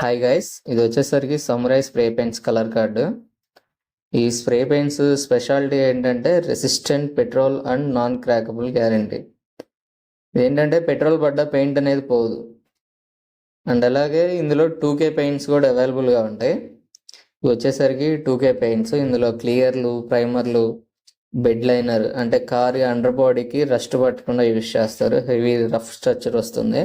Hi guys, ఇది వచ్చేసరికి Samurai spray paints colour card. ఈ స్ప్రే పెయింట్స్ స్పెషాలిటీ ఏంటంటే resistant petrol and non crackable guarantee. ఏంటంటే petrol పడ్డ పెయింట్ అనేది పోదు. అండ్ అలాగే ఇందులో 2K పెయింట్స్ కూడా అవైలబుల్గా ఉంటాయి. ఇవి వచ్చేసరికి 2K పెయింట్స్. ఇందులో క్లియర్లు, ప్రైమర్లు, బెడ్ లైనర్ అంటే కార్ అండర్ బాడీకి రస్ట్ పట్టకుండా యూజ్ చేస్తారు. హెవీ రఫ్ స్ట్రక్చర్ వస్తుంది.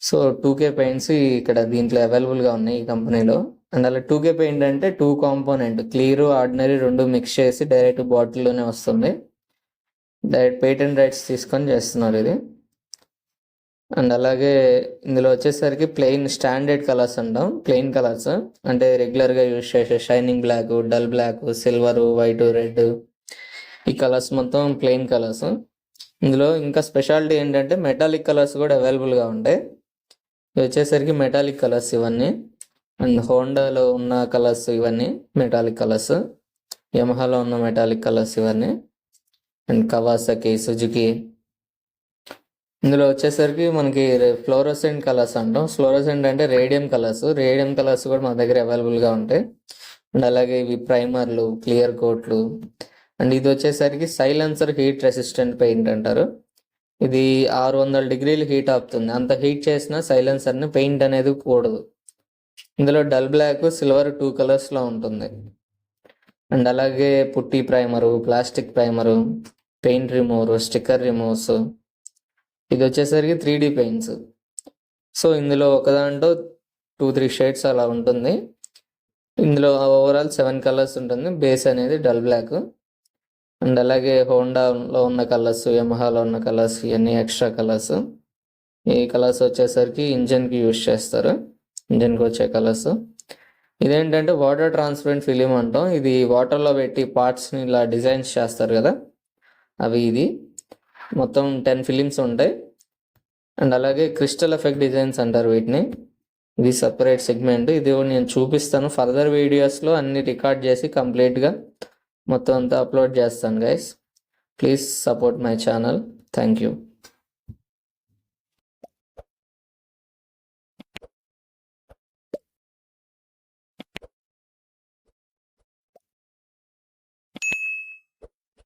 సో 2K పెయింట్స్ ఇక్కడ దీంట్లో అవైలబుల్గా ఉన్నాయి ఈ కంపెనీలో. అండ్ అలా 2K పెయింట్ అంటే 2 కాంపోనెంట్ క్లియర్, ఆర్డినరీ రెండు మిక్స్ చేసి డైరెక్ట్ బాటిల్లోనే వస్తుంది. డైరెక్ట్ పేటెంట్ రైట్స్ తీసుకొని చేస్తున్నారు ఇది. అండ్ అలాగే ఇందులో వచ్చేసరికి ప్లెయిన్ స్టాండర్డ్ కలర్స్ అంటాం. ప్లెయిన్ కలర్స్ అంటే రెగ్యులర్గా యూజ్ చేసే shining black, dull black, silver, white, red, ఈ కలర్స్ మొత్తం ప్లెయిన్ కలర్స్. ఇందులో ఇంకా స్పెషాలిటీ ఏంటంటే మెటాలిక్ కలర్స్ కూడా అవైలబుల్గా ఉంటాయి. ఇవి వచ్చేసరికి మెటాలిక్ కలర్స్ ఇవన్నీ. అండ్ హోండాలో ఉన్న కలర్స్ ఇవన్నీ మెటాలిక్ కలర్స్, యమహాలో ఉన్న మెటాలిక్ కలర్స్ ఇవన్నీ. And Kawasaki, Suzuki. ఇందులో వచ్చేసరికి మనకి ఫ్లోరోసెంట్ కలర్స్ అంటాం. ఫ్లోరోసెంట్ అంటే రేడియం కలర్స్. రేడియం కలర్స్ కూడా మన దగ్గర అవైలబుల్గా ఉంటాయి. అండ్ అలాగే ఇవి ప్రైమర్లు, క్లియర్ కోట్లు. అండ్ ఇది వచ్చేసరికి సైలెన్సర్ హీట్ రెసిస్టెంట్ పెయింట్ అంటారు. ఇది 600 డిగ్రీలు హీట్ ఆపుతుంది. అంత హీట్ చేసిన సైలెన్సర్ని పెయింట్ అనేది కూడదు. ఇందులో డల్ బ్లాక్, సిల్వర్ 2 కలర్స్లో ఉంటుంది. అండ్ అలాగే పుట్టి primer, plastic primer, paint remover, sticker removes. ఇది వచ్చేసరికి 3D పెయింట్స్. సో ఇందులో ఒకదాంట్లో 2-3 షేడ్స్ అలా ఉంటుంది. ఇందులో ఓవరాల్ 7 కలర్స్ ఉంటుంది. బేస్ అనేది డల్ బ్లాక్. అండ్ అలాగే హోండాలో ఉన్న కలర్స్, యమహాలో ఉన్న కలర్స్, ఇవన్నీ ఎక్స్ట్రా కలర్స్. ఈ కలర్స్ వచ్చేసరికి ఇంజన్కి యూజ్ చేస్తారు, ఇంజన్కి వచ్చే కలర్స్. ఇదేంటంటే వాటర్ ట్రాన్స్పరెంట్ ఫిలిం అంటాం. ఇది వాటర్లో పెట్టి పార్ట్స్ని ఇలా డిజైన్స్ చేస్తారు కదా, అవి. ఇది మొత్తం 10 ఫిలిమ్స్ ఉంటాయి. అండ్ అలాగే క్రిస్టల్ ఎఫెక్ట్ డిజైన్స్ అంటారు వీటిని. ఇది సపరేట్ సెగ్మెంట్. ఇది నేను చూపిస్తాను ఫర్దర్ వీడియోస్లో. అన్ని రికార్డ్ చేసి కంప్లీట్గా మొత్తం అంతా అప్లోడ్ చేస్తాను guys. Please support my channel. Thank you.